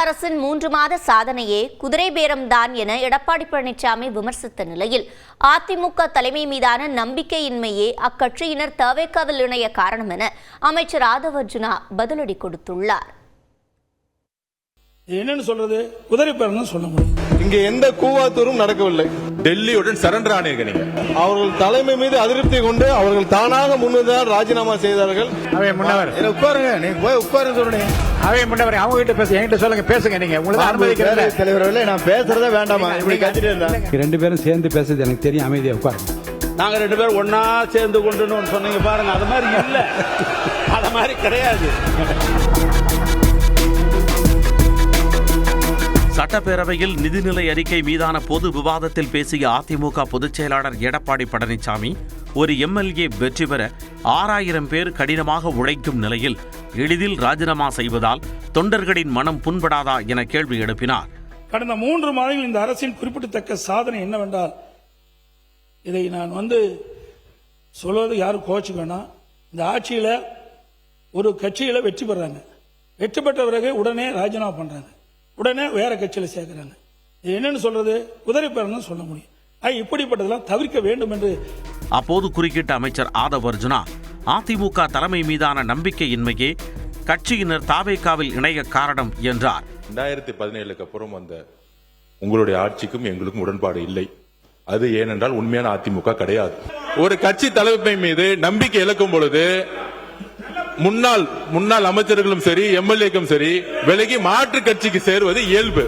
அரசின் 3 மாத சாதனையே குதிரை பேரம்தான் என எடப்பாடி பழனிசாமி விமர்சித்த நிலையில் அதிமுக தலைமை மீதான நம்பிக்கையின்மையே அக்கட்சியினர் தவேகாவில் இணைய காரணம் என அமைச்சர் ஆதவ அர்ஜுனா பதிலடி கொடுத்துள்ளார். என்னன்னு சொல்றது, குதிரை பேரம் சொல்ல முடியும். இங்க எந்த கூவாத்தூரும் நடக்கவில்லை. டெல்லியுடன் சரண்டர் ஆனீங்க. நீங்க அவர்கள் தலைமை மீது அதிருப்தி கொண்டு அவர்கள் தானாக முன்வந்தால் ராஜினாமா செய்தார்கள். அவை முன்னவர் உட்காருங்க, நீங்க போய் உட்காருங்க சொல்றீங்க. அவை முன்னவர் அவங்க கிட்ட பேச, என்கிட்ட சொல்லுங்க, பேசுங்க. நீங்க உங்களுக்கு அனுமதிக்கிறேன் தலைவர்களே, நான் பேசுறதே வேண்டாமா? இப்படி கத்திட்டு இருந்தா ரெண்டு பேரும் சேர்ந்து பேசுறது எனக்கு தெரியும். அமைதியா உட்காருங்க. நாங்க 2 பேரும் ஒன்னா சேர்ந்து கொண்டு சொன்னீங்க பாருங்க, அது மாதிரி இல்ல, அது மாதிரி கிடையாது. சட்டப்பேரவையில் நிதிநிலை அறிக்கை மீதான பொது விவாதத்தில் பேசிய அதிமுக பொதுச் செயலாளர் எடப்பாடி பழனிசாமி, ஒரு எம்எல்ஏ வெற்றி பெற 6000 பேர் கடினமாக உழைக்கும் நிலையில் எளிதில் ராஜினாமா செய்வதால் தொண்டர்களின் மனம் புண்படாதா என கேள்வி எழுப்பினார். கடந்த 3 மாதங்கள் இந்த அரசின் குறிப்பிடத்தக்க சாதனை என்னவென்றால், இதை நான் சொல்வது யாரும் கோச்சுக்க வேணாம். இந்த ஆட்சியில ஒரு கட்சியில வெற்றி பெறாங்க, வெற்றி பெற்ற பிறகு உடனே ராஜினாமா பண்றாங்க, உடனே வேற கட்சியில சேர்க்கிறாங்க. இது என்னன்னு சொல்றது, குதிரை பேரம் சொல்ல முடியும். இப்படிப்பட்டதெல்லாம் தவிர்க்க வேண்டும் என்று அப்போது குறுக்கிட்ட அமைச்சர் ஆதவ அர்ஜுனா, அதிமுக தலைமை மீதான நம்பிக்கையின்மையே கட்சியினர் தவேகாவில் இணைய காரணம் என்றார். 2017க்கு அப்புறம் வந்த உங்களுடைய ஆட்சிக்கும் எங்களுக்கும் உடன்பாடு இல்லை. அது ஏனென்றால் உண்மையான அதிமுக கிடையாது. ஒரு கட்சி தலைமை மீது நம்பிக்கை இழக்கும் பொழுது முன்னாள் அமைச்சர்களும் சரி, எம்எல்ஏக்கும் சரி, விலகி மாற்று கட்சிக்கு சேருவது இயல்பு.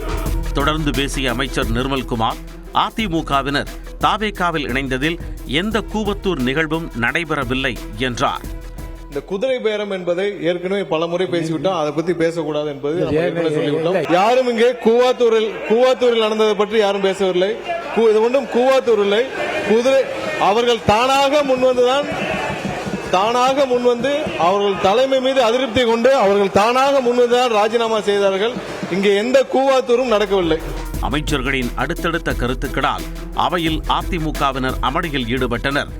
தொடர்ந்து பேசிய அமைச்சர் நிர்மல்குமார், அதிமுகவினர் தவேகாவில் இணைந்ததில் எந்த கூவத்தூர் நிகழ்வும் நடைபெறவில்லை என்றார். இந்த குதிரை பேரம் என்பதை ஏற்கனவே பல முறை பேசிவிட்டோம், அதை பத்தி பேசக்கூடாது என்பது சொல்லிவிட்டோம். யாரும் இங்கே கூவாத்தூரில் நடந்ததை பற்றி யாரும் பேசவில்லை. இது ஒன்றும் கூவாத்தூர் இல்லை. குதிரை அவர்கள் தானாக முன்வந்து அவர்கள் தலைமை மீது அதிருப்தி கொண்டு அவர்கள் தானாக முன்வந்தால் ராஜினாமா செய்தார்கள். இங்கே எந்த கூவாத்தூரும் நடக்கவில்லை. அமைச்சர்களின் அடுத்தடுத்த கருத்துக்களால் அவையில் அதிமுகவினர் அமளியில் ஈடுபட்டனர்.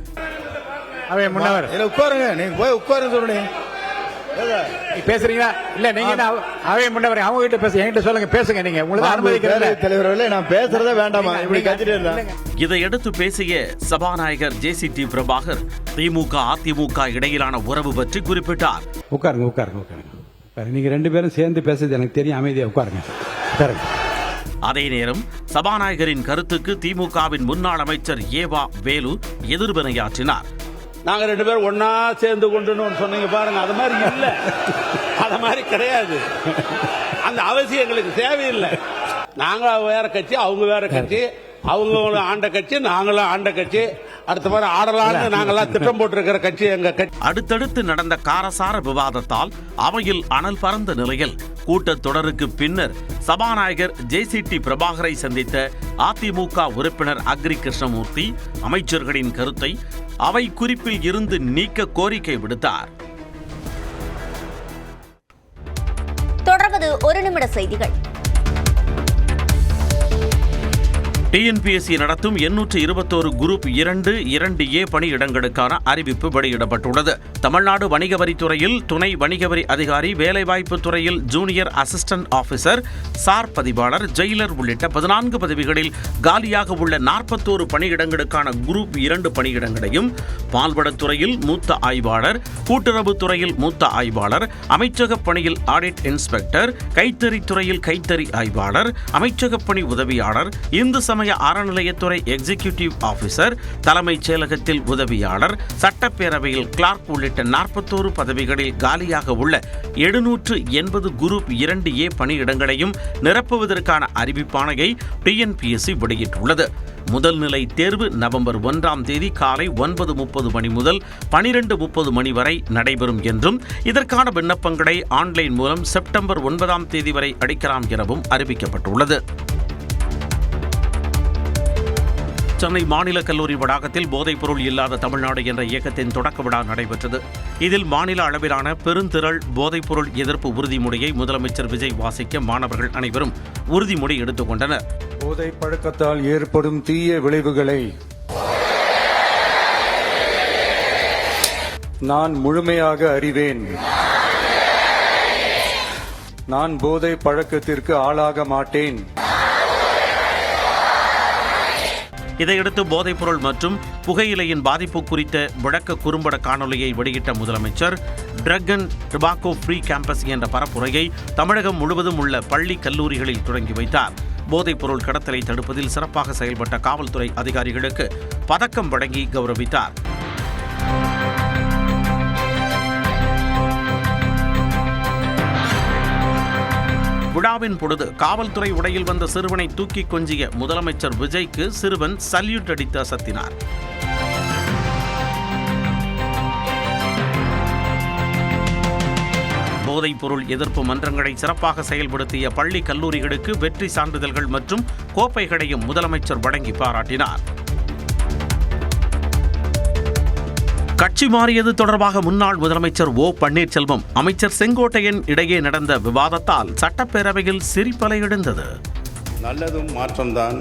அவை முன்னவர் உட்காருங்க, நீங்க போய் உட்காருங்க சொல்றீங்க. பேசுறீங்களா? இல்ல, நீங்க அவை முன்னவர் அவங்க கிட்ட பேச, என்கிட்ட சொல்லுங்க, பேசுங்க. நீங்க உங்களுக்கு அனுமதிக்கிறேன் தலைவர்களே, நான் பேசுறதே வேண்டாமா? இப்படி கத்திட்டு இருந்தா இதையடுத்து பேசிய சபாநாயகர் ஜே.சி.டி. பிரபாகர், திமுக அதிமுக இடையிலான உறவு பற்றி குறிப்பிட்டார். உட்காருங்க உட்காருங்க உட்காருங்க. நீங்க 2 பேரும் சேர்ந்து பேசுறது எனக்கு தெரியும். அமைதியா உட்காருங்க. அதே நேரம் சபாநாயகரின் கருத்துக்கு திமுகவின் முன்னாள் அமைச்சர் ஏவா வேலு எதிர்வினையாற்றினார். நாங்க 2 பேரும் ஒன்னா சேர்ந்து கொண்டு சொன்னீங்க பாருங்க, அது மாதிரி இல்ல, அது மாதிரி கிடையாது. அந்த அவசியம் எங்களுக்கு தேவையில்லை. நாங்க வேற கட்சி, அவங்க வேற கட்சி, அவங்க ஆண்ட கட்சி, நாங்களும் ஆண்ட கட்சி, அடுத்த மாதிரி ஆடலான்னு நாங்கெல்லாம் திட்டம் போட்டிருக்கிற கட்சி எங்க கட்சி. அடுத்தடுத்து நடந்த காரசார விவாதத்தால் அவையில் அனல் பறந்த நிலையில் கூட்டத்தொடருக்கு பின்னர் சபாநாயகர் ஜே.சி.டி. பிரபாகரை சந்தித்த அதிமுக உறுப்பினர் அக்ரி கிருஷ்ணமூர்த்தி அமைச்சர்களின் கருத்தை அவை குறிப்பில் இருந்து நீக்க கோரிக்கை விடுத்தார். தொடர்வது 1 நிமிட செய்திகள். டிஎன்பிஎஸ்சி நடத்தும் 821 குரூப் 2A பணியிடங்களுக்கான அறிவிப்பு வெளியிடப்பட்டுள்ளது. தமிழ்நாடு வணிக வரித்துறையில் துணை வணிக வரி அதிகாரி, வேலைவாய்ப்பு துறையில் ஜூனியர் அசிஸ்டன்ட் ஆபீசர், சார் பதிவாளர், ஜெயிலர் உள்ளிட்ட 14 பதவிகளில் காலியாக உள்ள 41 பணியிடங்களுக்கான குரூப் 2 பணியிடங்களையும், பால்வளத்துறையில் மூத்த ஆய்வாளர், கூட்டுறவுத்துறையில் மூத்த ஆய்வாளர், அமைச்சக பணியில் ஆடிட் இன்ஸ்பெக்டர், கைத்தறித்துறையில் கைத்தறி ஆய்வாளர், அமைச்சக பணி உதவியாளர், இந்து சமய அறநிலையத்துறை எக்ஸிகியூட்டிவ் ஆபீசர், தலைமைச் செயலகத்தில் உதவியாளர், சட்டப்பேரவையில் கிளார்க் உள்ளிட்ட 41 பதவிகளில் காலியாக உள்ள 780 குரூப் 2A பணியிடங்களையும் நிரப்புவதற்கான அறிவிப்பாணையை டிஎன்பிஎஸ்சி வெளியிட்டுள்ளது. முதல் நிலை தேர்வு நவம்பர் 1ஆம் தேதி காலை 9:30 மணி முதல் 12:30 மணி வரை நடைபெறும் என்றும், இதற்கான விண்ணப்பங்களை ஆன்லைன் மூலம் செப்டம்பர் 9ஆம் தேதி வரை அளிக்கலாம் எனவும் அறிவிக்கப்பட்டுள்ளது. சென்னை மாநில கல்லூரி வளாகத்தில் போதைப்பொருள் இல்லாத தமிழ்நாடு என்ற இயக்கத்தின் தொடக்க விழா நடைபெற்றது. இதில் மாநில அளவிலான பெருந்திரள் போதைப்பொருள் எதிர்ப்பு உறுதிமொழியை முதலமைச்சர் விஜய் வாசிக்க மாணவர்கள் அனைவரும் உறுதிமொழி எடுத்துக் கொண்டனர். போதை பழக்கத்தால் ஏற்படும் தீய விளைவுகளை நான் முழுமையாக அறிவேன். நான் போதை பழக்கத்திற்கு ஆளாக மாட்டேன். இதையடுத்து போதைப்பொருள் மற்றும் புகையிலையின் பாதிப்பு குறித்த விளக்க குறும்பட காணொலியை வெளியிட்ட முதலமைச்சர் drug and tobacco free campus என்ற பரப்புரையை தமிழகம் முழுவதும் உள்ள பள்ளி கல்லூரிகளில் தொடங்கி வைத்தார். போதைப்பொருள் கடத்தலை தடுப்பதில் சிறப்பாக செயல்பட்ட காவல்துறை அதிகாரிகளுக்கு பதக்கம் வழங்கி கௌரவித்தார். விழாவின் பொழுது காவல்துறை உடையில் வந்த சிறுவனை தூக்கி கொஞ்சிய முதலமைச்சர் விஜய்க்கு சிறுவன் சல்யூட் அடித்து அசத்தினார். போதைப் பொருள் எதிர்ப்பு மன்றங்களை சிறப்பாக செயல்படுத்திய பள்ளி கல்லூரிகளுக்கு வெற்றி சான்றிதழ்கள் மற்றும் கோப்பைகளையும் முதலமைச்சர் வழங்கி பாராட்டினார். கட்சி மாறியது தொடர்பாக முன்னாள் முதலமைச்சர் ஓ பன்னீர்செல்வம், அமைச்சர் செங்கோட்டையன் இடையே நடந்த விவாதத்தால் சட்டப்பேரவையில் சிரிப்பலை எழுந்தது. நல்லதும் மாற்றம்தான்,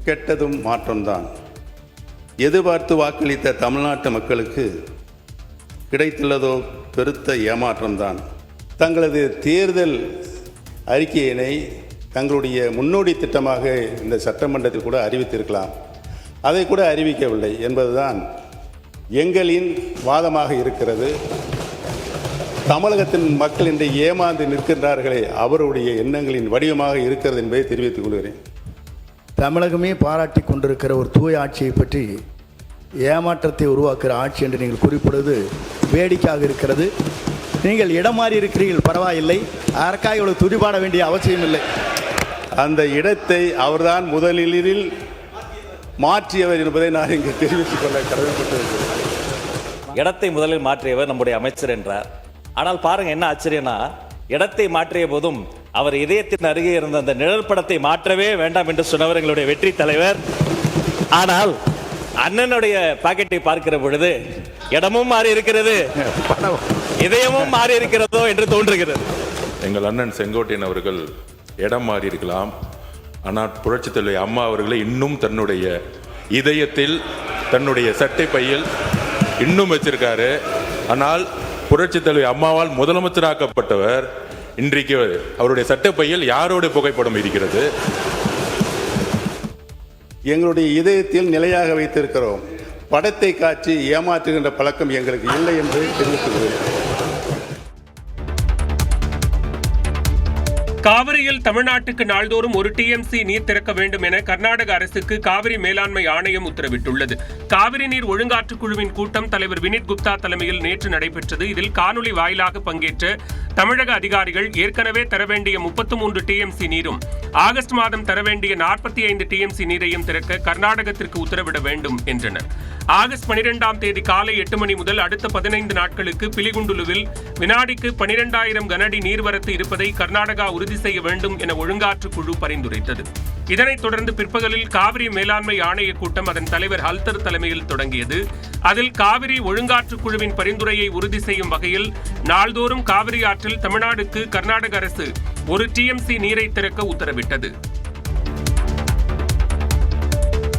கெட்டதும் மாற்றம்தான். எதிர்பார்த்து வாக்களித்த தமிழ்நாட்டு மக்களுக்கு கிடைத்துள்ளதோ பெருத்த ஏமாற்றம்தான். தங்களது தேர்தல் அறிக்கையினை தங்களுடைய முன்னோடி திட்டமாக இந்த சட்டமன்றத்தில் கூட அறிவித்திருக்கலாம். அதை கூட அறிவிக்கவில்லை என்பதுதான் எங்களின் வாதமாக இருக்கிறது. தமிழகத்தின் மக்கள் இன்று ஏமாந்து நிற்கின்றார்களே, அவருடைய எண்ணங்களின் வடிவமாக இருக்கிறது என்பதை தெரிவித்துக் கொள்கிறேன். தமிழகமே பாராட்டி கொண்டிருக்கிற ஒரு தூய ஆட்சியை பற்றி ஏமாற்றத்தை உருவாக்குகிற ஆட்சி என்று நீங்கள் குறிப்பிடுவது வேடிக்கையாக இருக்கிறது. நீங்கள் இடம் மாறி இருக்கிறீர்கள், பரவாயில்லை, அதற்காக இவ்வளவு துதிபாட வேண்டிய அவசியம் இல்லை. அந்த இடத்தை அவர்தான் முதலில் மாற்றியவர் என்பதை நான் இங்கு தெரிவித்துக் கொள்ள கடமைப்பட்டிருக்கிறேன். இடத்தை முதலில் மாற்றியவர் நம்முடைய அமைச்சர் என்றார். ஆனால் பாருங்க என்ன ஆச்சரியம்னா, இடத்தை மாற்றிய போதும் அவர் இதயத்தின் அருகே இருந்த அந்த நிழல் படத்தை மாற்றவே வேண்டாம் என்று சொன்னவர் எங்களுடைய வெற்றி தலைவர். ஆனால் அண்ணனுடைய பாக்கெட்டை பார்க்கிற பொழுது இடமும் மாறி இருக்கிறது, இதயமும் மாறி இருக்கிறதோ என்று தோன்றுகிறது. எங்கள் அண்ணன் செங்கோட்டையன் அவர்கள் இடம் மாறி இருக்கலாம், ஆனால் புரட்சித் தலைவி அம்மா அவர்களை இன்னும் தன்னுடைய இதயத்தில், தன்னுடைய சட்டை பையில் இன்னும் வச்சிருக்காரு. ஆனால் புரட்சித் தலைவி அம்மாவால் முதலமைச்சராக்கப்பட்டவர் இன்றைக்கு அவருடைய சட்டப்பையில் யாரோட புகைப்படம் இருக்கிறது? எங்களுடைய இதயத்தில் நிலையாக வைத்திருக்கிறோம். படத்தை காட்சி ஏமாற்றுகின்ற பழக்கம் எங்களுக்கு இல்லை என்று தெரிவித்துள்ளேன். காவிரியில் தமிழ்நாட்டுக்கு நாள்தோறும் 1 TMC நீர் திறக்க வேண்டும் என கர்நாடக அரசுக்கு காவிரி மேலாண்மை ஆணையம் உத்தரவிட்டுள்ளது. காவிரி நீர் ஒழுங்காற்றுக் குழுவின் கூட்டம் தலைவர் வினித் குப்தா தலைமையில் நேற்று நடைபெற்றது. இதில் காணொலி வாயிலாக பங்கேற்ற தமிழக அதிகாரிகள் ஏற்கனவே தர வேண்டிய 33 TMC நீரும் ஆகஸ்ட் மாதம் தர வேண்டிய 45 TMC நீரையும் திறக்க கர்நாடகத்திற்கு உத்தரவிட வேண்டும் என்றனர். ஆகஸ்ட் 12ஆம் தேதி காலை 8 மணி முதல் அடுத்த 15 நாட்களுக்கு பிலிகுண்டுலுவில் வினாடிக்கு 12,000 கனஅடி நீர்வரத்து இருப்பதை கர்நாடகா உறுதி செய்ய வேண்டும் என ஒழுங்காற்று குழு பரிந்துரைத்தது. இதனைத் தொடர்ந்து பிற்பகலில் காவிரி மேலாண்மை ஆணைய கூட்டம் அதன் தலைவர் ஹல்தர் தலைமையில் தொடங்கியது. அதில் காவிரி ஒழுங்காற்று குழுவின் பரிந்துரையை உறுதி செய்யும் வகையில் நாள்தோறும் காவிரி ஆற்றில் தமிழ்நாடுக்கு கர்நாடக அரசு 1 TMC நீரை திறக்க உத்தரவிட்டது.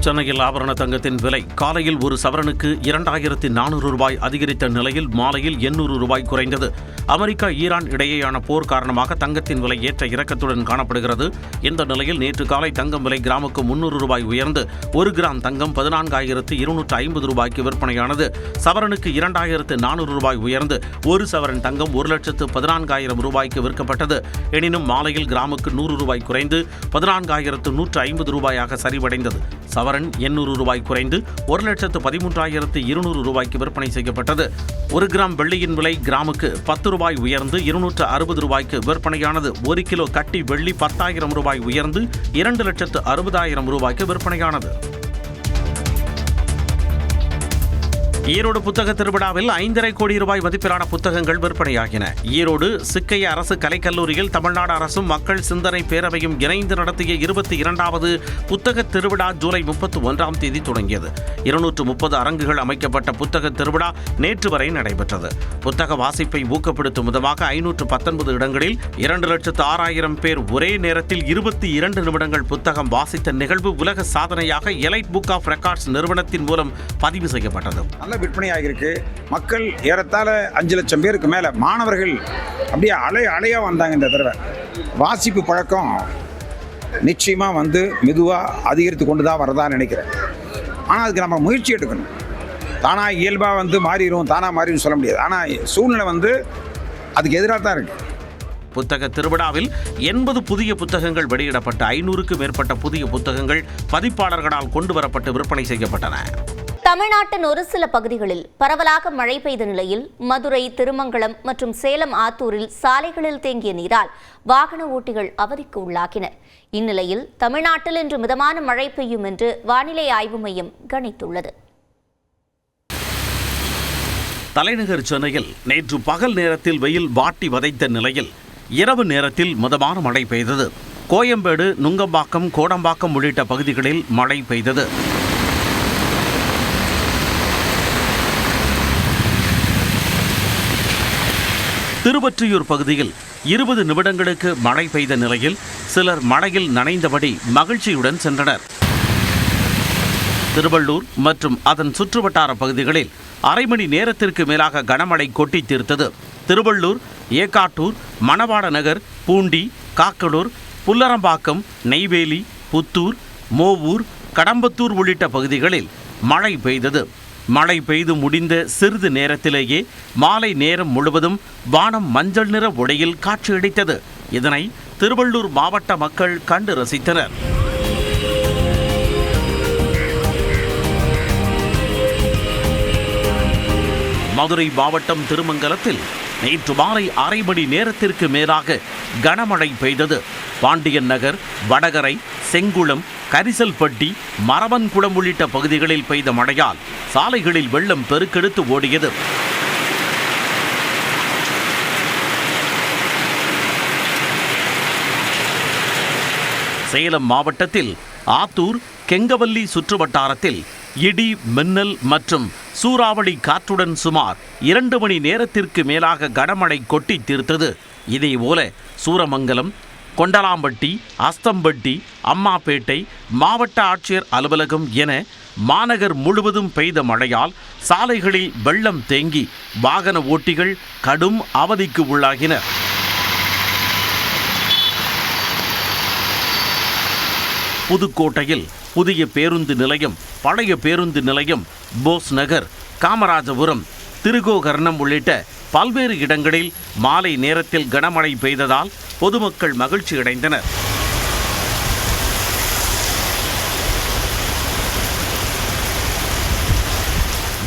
சென்னையில் ஆபரண தங்கத்தின் விலை காலையில் ஒரு சவரனுக்கு 2,400 ரூபாய் அதிகரித்த நிலையில் மாலையில் 800 ரூபாய் குறைந்தது. அமெரிக்கா ஈரான் இடையேயான போர் காரணமாக தங்கத்தின் விலை ஏற்ற இறக்கத்துடன் காணப்படுகிறது. இந்த நிலையில் நேற்று காலை தங்கம் விலை கிராமுக்கு 300 ரூபாய் உயர்ந்து 1 கிராம் தங்கம் 14,250 ரூபாய்க்கு விற்பனையானது. சவரனுக்கு 2,400 ரூபாய் உயர்ந்து 1 சவரன் தங்கம் 1,14,000 ரூபாய்க்கு விற்கப்பட்டது. எனினும் மாலையில் கிராமுக்கு 100 ரூபாய் குறைந்து 14,150 ரூபாயாக சரிவடைந்தது. சவரன் 800 ரூபாய் குறைந்து 1,13,200 ரூபாய்க்கு விற்பனை செய்யப்பட்டது. 1 கிராம் வெள்ளியின் விலை கிராமுக்கு 10 ரூபாய் உயர்ந்து 260 ரூபாய்க்கு விற்பனையானது. 1 கிலோ கட்டி வெள்ளி 10,000 ரூபாய் உயர்ந்து 2,60,000 ரூபாய்க்கு விற்பனையானது. ஈரோடு புத்தக திருவிழாவில் 5,5 கோடி ரூபாய் மதிப்பிலான புத்தகங்கள் விற்பனையாகின. ஈரோடு சிக்கைய அரசு கலைக்கல்லூரியில் தமிழ்நாடு அரசும் மக்கள் சிந்தனை பேரவையும் இணைந்து நடத்திய 22வது புத்தக திருவிழா ஜூலை 31ஆம் தேதி தொடங்கியது. 230 அரங்குகள் அமைக்கப்பட்ட புத்தக திருவிழா நேற்று வரை நடைபெற்றது. புத்தக வாசிப்பை ஊக்கப்படுத்தும் விதமாக 519 இடங்களில் 2,06,000 பேர் ஒரே நேரத்தில் 22 நிமிடங்கள் புத்தகம் வாசித்த நிகழ்வு உலக சாதனையாக எலைட் புக் ஆஃப் ரெக்கார்ட்ஸ் நிறுவனத்தின் மூலம் பதிவு செய்யப்பட்டது. நல்ல விற்பனை ஆகியிருக்கு. மக்கள் ஏறத்தாழ 5 லட்சம் பேருக்கு மேலே மாணவர்கள் அப்படியே அலையாக வந்தாங்க. இந்த தடவை வாசிப்பு பழக்கம் நிச்சயமாக மெதுவாக அதிகரித்து கொண்டு தான் வரதான்னு நினைக்கிறேன். ஆனால் அதுக்கு நம்ம முயற்சி எடுக்கணும். தானாக இயல்பாக மாறிடும் சொல்ல முடியாது. ஆனால் சூழ்நிலை அதுக்கு எதிராக தான் இருக்குது. புத்தக திருவிழாவில் 80 புதிய புத்தகங்கள் வெளியிடப்பட்ட 500க்கும் மேற்பட்ட புதிய புத்தகங்கள் பதிப்பாளர்களால் கொண்டு வரப்பட்டு விற்பனை செய்யப்பட்டன. தமிழ்நாட்டின் ஒரு சில பகுதிகளில் பரவலாக மழை பெய்த நிலையில் மதுரை, திருமங்கலம் மற்றும் சேலம் ஆத்தூரில் சாலைகளில் தேங்கிய நீரால் வாகன ஓட்டிகள் அவதிக்கு உள்ளாகினர். இந்நிலையில் தமிழ்நாட்டில் இன்று மிதமான மழை பெய்யும் என்று வானிலை ஆய்வு மையம் கணித்துள்ளது. தலைநகர் சென்னையில் நேற்று பகல் நேரத்தில் வெயில் வாட்டி வதைத்த நிலையில் இரவு நேரத்தில் மிதமான மழை பெய்தது. கோயம்பேடு, நுங்கம்பாக்கம், கோடம்பாக்கம் உள்ளிட்ட பகுதிகளில் மழை பெய்தது. திருவொற்றியூர் பகுதியில் 20 நிமிடங்களுக்கு மழை பெய்த நிலையில் சிலர் மழையில் நனைந்தபடி மகிழ்ச்சியுடன் சென்றனர். திருவள்ளூர் மற்றும் அதன் சுற்றுவட்டார பகுதிகளில் அரை மணி நேரத்திற்கு மேலாக கனமழை கொட்டி தீர்த்தது. திருவள்ளூர், ஏகாட்டூர், மணவாட நகர், பூண்டி, காக்கடூர், புல்லரம்பாக்கம், நெய்வேலி, புத்தூர், மோவூர், கடம்பத்தூர் உள்ளிட்ட பகுதிகளில் மழை பெய்தது. மழை பெய்து முடிந்த சிறிது நேரத்திலேயே மாலை நேரம் முழுவதும் வானம் மஞ்சள் நிற ஒளியில் காட்சியளித்தது. இதனை திருவள்ளூர் மாவட்ட மக்கள் கண்டு ரசித்தனர். மதுரை மாவட்டம் திருமங்கலத்தில் நேற்று மாலை அரை மணி நேரத்திற்கு மேலாக கனமழை பெய்தது. பாண்டியன் நகர், வடகரை, செங்குளம், கரிசல்பட்டி, மரவன்குளம் உள்ளிட்ட பகுதிகளில் பெய்த மழையால் சாலைகளில் வெள்ளம் பெருக்கெடுத்து ஓடியது. சேலம் மாவட்டத்தில் ஆத்தூர், கெங்கவல்லி சுற்றுவட்டாரத்தில் இடி, மின்னல் மற்றும் சூறாவளி காற்றுடன் சுமார் 2 மணி நேரத்திற்கு மேலாக கனமழை கொட்டி தீர்த்தது. இதேபோல சூரமங்கலம், கொண்டலாம்பட்டி, அஸ்தம்பட்டி, அம்மாப்பேட்டை, மாவட்ட ஆட்சியர் அலுவலகம் என மாநகர் முழுவதும் பெய்த மழையால் சாலைகளில் வெள்ளம் தேங்கி வாகன ஓட்டிகள் கடும் அவதிக்கு உள்ளாகினர். புதுக்கோட்டையில் புதிய பேருந்து நிலையம், பழைய பேருந்து நிலையம், போஸ் நகர், காமராஜபுரம், திருகோகர்ணம் உள்ளிட்ட பல்வேறு இடங்களில் மாலை நேரத்தில் கனமழை பெய்ததால் பொதுமக்கள் மகிழ்ச்சியடைந்தனர்.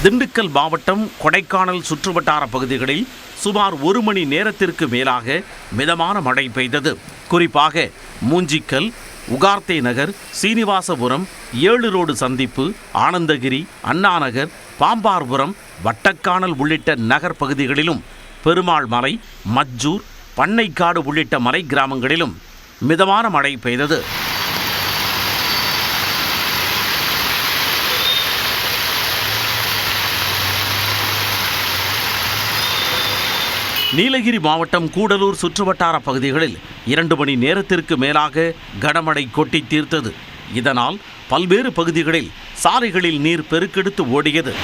திண்டுக்கல் மாவட்டம் கொடைக்கானல் சுற்றுவட்டார பகுதிகளில் சுமார் 1 மணி நேரத்திற்கு மேலாக மிதமான மழை பெய்தது. குறிப்பாக மூஞ்சிக்கல், உகார்த்தே நகர், சீனிவாசபுரம், 7 ரோடு சந்திப்பு, ஆனந்தகிரி, அண்ணாநகர், பாம்பார்புரம், வட்டக்கானல் உள்ளிட்ட நகர் பகுதிகளிலும், பெருமாள் மலை, மஜ்ஜூர், பண்ணைக்காடு உள்ளிட்ட மலை கிராமங்களிலும் மிதமான மழை பெய்தது. நீலகிரி மாவட்டம் கூடலூர் சுற்றுவட்டார பகுதிகளில் 2 மணி நேரத்திற்கு மேலாக கனமழை கொட்டி தீர்த்தது. இதனால் பல்வேறு பகுதிகளில் சாலைகளில் நீர் பெருக்கெடுத்து ஓடியது.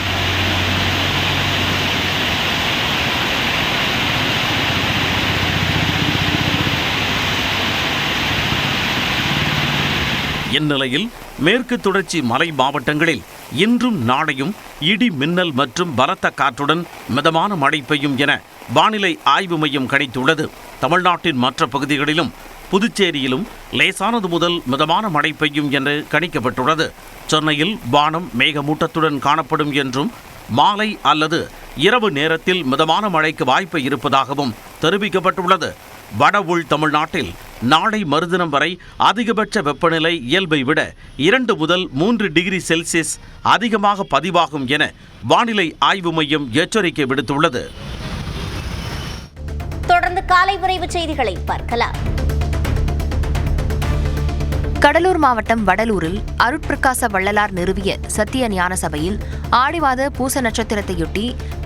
இந்நிலையில் மேற்கு தொடர்ச்சி மலை மாவட்டங்களில் இன்றும் நாளையும் இடி, மின்னல் மற்றும் பலத்த காற்றுடன் மிதமான மழை பெய்யும் என வானிலை ஆய்வு மையம் கணித்துள்ளது. தமிழ்நாட்டின் மற்ற பகுதிகளிலும் புதுச்சேரியிலும் லேசானது முதல் மிதமான மழை பெய்யும் என்று கணிக்கப்பட்டுள்ளது. சென்னையில் வானம் மேகமூட்டத்துடன் காணப்படும் என்றும் மாலை அல்லது இரவு நேரத்தில் மிதமான மழைக்கு வாய்ப்பு இருப்பதாகவும் தெரிவிக்கப்பட்டுள்ளது. வட உள் தமிழ்நாட்டில் நாளை மறுதினம் வரை அதிகபட்ச வெப்பநிலை இயல்பை விட 2 முதல் 3 டிகிரி செல்சியஸ் அதிகமாக பதிவாகும் என வானிலை ஆய்வு மையம் எச்சரிக்கை விடுத்துள்ளது. தொடர்ந்து காலை விரைவு செய்திகளை பார்க்கலாம். கடலூர் மாவட்டம் வடலூரில் அருட்பிரகாச வள்ளலார் நிறுவிய சத்திய ஞான சபையில் ஆடி மாத பூச நட்சத்திரத்தையொட்டி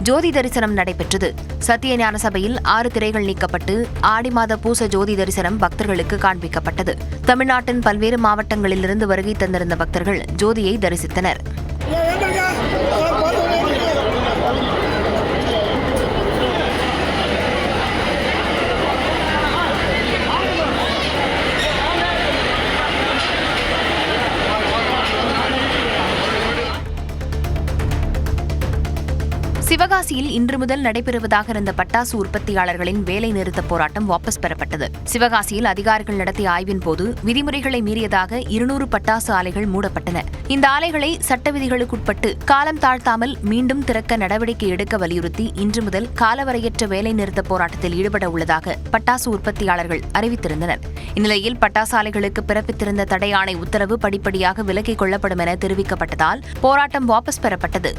ஜோதி தரிசனம் நடைபெற்றது. சத்திய ஞான சபையில் 6 திரைகள் நீக்கப்பட்டு ஆடி மாத பூச ஜோதி தரிசனம் பக்தர்களுக்கு காண்பிக்கப்பட்டது. தமிழ்நாட்டின் பல்வேறு மாவட்டங்களிலிருந்து வருகை தந்திருந்த பக்தர்கள் ஜோதியை தரிசித்தனர். சிவகாசியில் இன்று முதல் நடைபெறுவதாக இருந்த பட்டாசு உற்பத்தியாளர்களின் வேலை நிறுத்த போராட்டம் வாபஸ் பெறப்பட்டது. சிவகாசியில் அதிகாரிகள் நடத்திய ஆய்வின் போது விதிமுறைகளை மீறியதாக 200 பட்டாசு ஆலைகள் மூடப்பட்டன. இந்த ஆலைகளை சட்ட விதிகளுக்குட்பட்டு காலம் தாழ்த்தாமல் மீண்டும் திறக்க நடவடிக்கை எடுக்க வலியுறுத்தி இன்று முதல் காலவரையற்ற வேலை நிறுத்த போராட்டத்தில் ஈடுபட உள்ளதாக பட்டாசு உற்பத்தியாளர்கள் அறிவித்திருந்தனர். இந்நிலையில் பட்டாசு ஆலைகளுக்கு பிறப்பித்திருந்த தடை ஆணை உத்தரவு படிப்படியாக விலக்கிக் கொள்ளப்படும் என தெரிவிக்கப்பட்டதால் போராட்டம் வாபஸ் பெறப்பட்டது.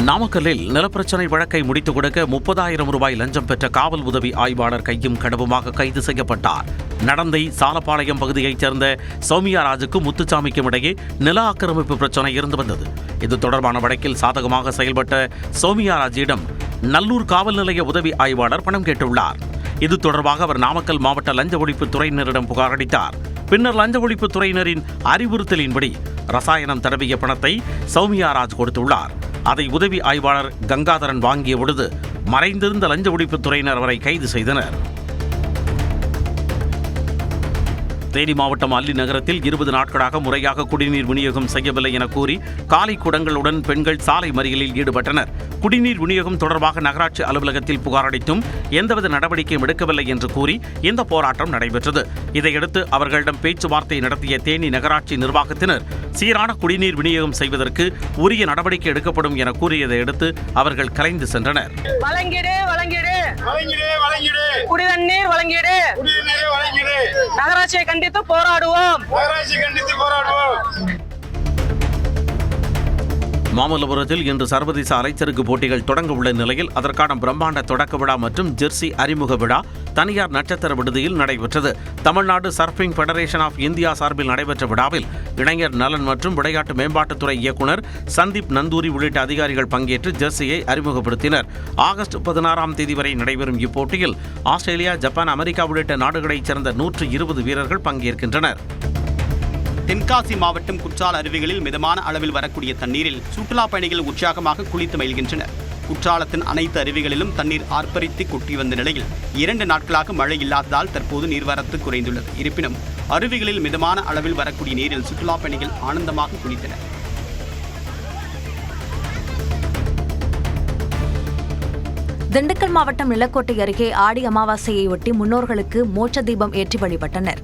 நாமக்கல்லில் நிலப்பிரச்சினை வழக்கை முடித்துக் கொடுக்க 30,000 ரூபாய் லஞ்சம் பெற்ற காவல் உதவி ஆய்வாளர் கையும் கடவுமாக கைது செய்யப்பட்டார். நடந்தை சாலப்பாளையம் பகுதியைச் சேர்ந்த சௌமியா ராஜுக்கும் முத்துசாமிக்கும் இடையே நில ஆக்கிரமிப்பு பிரச்சினை இருந்து வந்தது. இது தொடர்பான வழக்கில் சாதகமாக செயல்பட்ட சௌமியா ராஜிடம் நல்லூர் காவல் நிலைய உதவி ஆய்வாளர் பணம் கேட்டுள்ளார். இது தொடர்பாக அவர் நாமக்கல் மாவட்ட லஞ்ச ஒழிப்பு துறையினரிடம் புகார் அளித்தார். பின்னர் லஞ்ச ஒழிப்பு துறையினரின் அறிவுறுத்தலின்படி ரசாயனம் தடவிய பணத்தை சௌமியா ராஜ் கொடுத்துள்ளார். அதை உதவி ஆய்வாளர் கங்காதரன் வாங்கிய பொழுது மறைந்திருந்த லஞ்ச ஒழிப்புத்துறையினர் அவரை கைது செய்தனர். தேனி மாவட்டம் அல்லி நகரத்தில் 20 நாட்களாக முறையாக குடிநீர் விநியோகம் செய்யவில்லை என கூறி காலி குடங்களுடன் பெண்கள் சாலை மறியலில் ஈடுபட்டனர். குடிநீர் விநியோகம் தொடர்பாக நகராட்சி அலுவலகத்தில் புகார் அளித்தும் எந்தவித நடவடிக்கையும் எடுக்கவில்லை என்று கூறி இந்த போராட்டம் நடைபெற்றது. இதையடுத்து அவர்களிடம் பேச்சுவார்த்தை நடத்திய தேனி நகராட்சி நிர்வாகத்தினர் சீரான குடிநீர் விநியோகம் செய்வதற்கு உரிய நடவடிக்கை எடுக்கப்படும் என கூறியதை அடுத்து அவர்கள் கலைந்து சென்றனர். குடிநீர் வழங்கிடு, நகராட்சியை கண்டித்து போராடுவோம். மாமல்லபுரத்தில் இன்று சர்வதேச அலைச்சறுக்கு போட்டிகள் தொடங்க உள்ள நிலையில் அதற்கான பிரம்மாண்ட தொடக்க விழா மற்றும் ஜெர்சி அறிமுக விழா தனியார் நட்சத்திர விடுதியில் நடைபெற்றது. Tamil Nadu surfing federation of India சார்பில் நடைபெற்ற விழாவில் இளைஞர் நலன் மற்றும் விளையாட்டு மேம்பாட்டுத்துறை இயக்குநர் சந்தீப் நந்தூரி உள்ளிட்ட அதிகாரிகள் பங்கேற்று ஜெர்சியை அறிமுகப்படுத்தினர். ஆகஸ்ட் 16ஆம் தேதி வரை நடைபெறும் இப்போட்டியில் ஆஸ்திரேலியா, ஜப்பான், அமெரிக்கா உள்ளிட்ட நாடுகளைச் சேர்ந்த 120 வீரர்கள் பங்கேற்கின்றனர். தென்காசி மாவட்டம் குற்றால அருவிகளில் மிதமான அளவில் வரக்கூடிய தண்ணீரில் சுற்றுலா பயணிகள் உற்சாகமாக குளித்து மகிழ்கின்றனர். குற்றாலத்தின் அனைத்து அருவிகளிலும் தண்ணீர் ஆர்ப்பரித்து கொட்டி வந்த நிலையில் 2 நாட்களாக மழை இல்லாததால் தற்போது நீர்வரத்து குறைந்துள்ளது. இருப்பினும் அருவிகளில் மிதமான அளவில் வரக்கூடிய நீரில் சுற்றுலா பயணிகள் ஆனந்தமாக குளித்தனர். திண்டுக்கல் மாவட்டம் நிலக்கோட்டை அருகே ஆடி அமாவாசையையொட்டி முன்னோர்களுக்கு மோட்ச தீபம் ஏற்றி வழிபட்டனர்.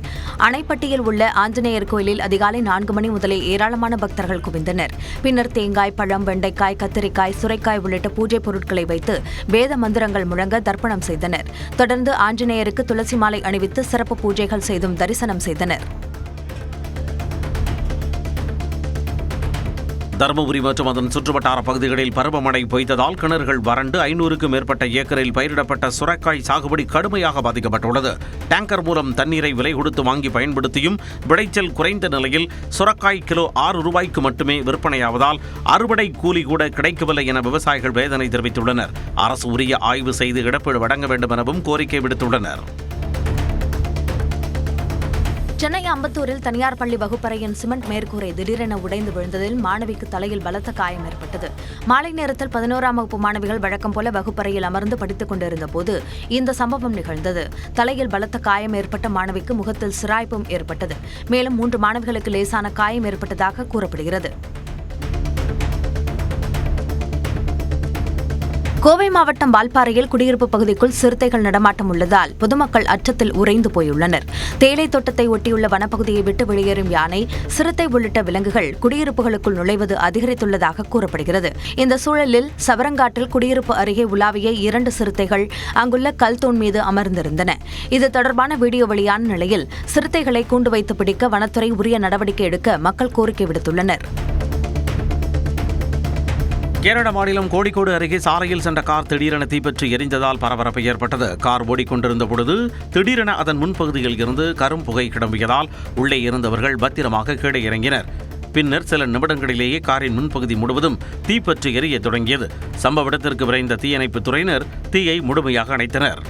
அணைப்பட்டியில் உள்ள ஆஞ்சநேயர் கோயிலில் அதிகாலை 4 மணி முதலே ஏராளமான பக்தர்கள் குவிந்தனர். பின்னர் தேங்காய், பழம், வெண்டைக்காய், கத்திரிக்காய், சுரைக்காய் உள்ளிட்ட பூஜை பொருட்களை வைத்து வேத மந்திரங்கள் முழங்க தர்ப்பணம் செய்தனர். தொடர்ந்து ஆஞ்சநேயருக்கு துளசி மாலை அணிவித்து சிறப்பு பூஜைகள் செய்தும் தரிசனம் செய்தனர். தருமபுரி மற்றும் அதன் சுற்றுவட்டார பகுதிகளில் பருவமழை பொய்த்ததால் கிணறுகள் வறண்டு 500க்கும் மேற்பட்ட ஏக்கரில் பயிரிடப்பட்ட சுரைக்காய் சாகுபடி கடுமையாக பாதிக்கப்பட்டுள்ளது. டேங்கர் மூலம் தண்ணீரை விலை கொடுத்து வாங்கி பயன்படுத்தியும் விளைச்சல் குறைந்த நிலையில் சுரைக்காய் கிலோ 6 ரூபாய்க்கு மட்டுமே விற்பனையாவதால் அறுவடை கூலி கூட கிடைக்கவில்லை என விவசாயிகள் வேதனை தெரிவித்துள்ளனர். அரசு உரிய ஆய்வு செய்து இழப்பீடு வழங்க வேண்டும் எனவும் கோரிக்கை விடுத்துள்ளனர். சென்னை அம்பத்தூரில் தனியார் பள்ளி வகுப்பறையின் சிமெண்ட் மேற்கூரை திடீரென உடைந்து விழுந்ததில் மாணவிக்கு தலையில் பலத்த காயம் ஏற்பட்டது. மாலை நேரத்தில் 11ஆம் வகுப்பு மாணவிகள் வழக்கம் போல வகுப்பறையில் அமர்ந்து படித்துக் கொண்டிருந்த போது இந்த சம்பவம் நிகழ்ந்தது. தலையில் பலத்த காயம் ஏற்பட்ட மாணவிக்கு முகத்தில் சிராய்ப்பும் ஏற்பட்டது. மேலும் 3 மாணவிகளுக்கு லேசான காயம் ஏற்பட்டதாக கூறப்படுகிறது. கோவை மாவட்டம் வால்பாறையில் குடியிருப்பு பகுதிக்குள் சிறுத்தைகள் நடமாட்டம் உள்ளதால் பொதுமக்கள் அச்சத்தில் உறைந்து போயுள்ளனர். தேயிலை தோட்டத்தை ஒட்டியுள்ள வனப்பகுதியை விட்டு வெளியேறும் யானை, சிறுத்தை உள்ளிட்ட விலங்குகள் குடியிருப்புகளுக்குள் நுழைவது அதிகரித்துள்ளதாக கூறப்படுகிறது. இந்த சூழலில் சவரங்காட்டில் குடியிருப்பு அருகே உலாவிய 2 சிறுத்தைகள் அங்குள்ள கல் தூண் மீது அமர்ந்திருந்தன. இது தொடர்பான வீடியோ வெளியான நிலையில் சிறுத்தைகளை கூண்டு வைத்து பிடிக்க வனத்துறை உரிய நடவடிக்கை எடுக்க மக்கள் கோரிக்கை விடுத்துள்ளனர். கேரள மாநிலம் கோழிக்கோடு அருகே சாலையில் சென்ற கார் திடீரென தீப்பற்றி எரிந்ததால் பரபரப்பு ஏற்பட்டது. கார் ஓடிக்கொண்டிருந்த பொழுது திடீரென அதன் முன்பகுதியில் இருந்து கரும் புகை கிளம்பியதால் உள்ளே இருந்தவர்கள் பத்திரமாக கீழே இறங்கினர். பின்னர் சில நிமிடங்களிலேயே காரின் முன்பகுதி முழுவதும் தீப்பற்றி எரிய தொடங்கியது. சம்பவ இடத்திற்கு விரைந்த தீயணைப்புத் துறையினர் தீயை முழுமையாக அணைத்தனர்.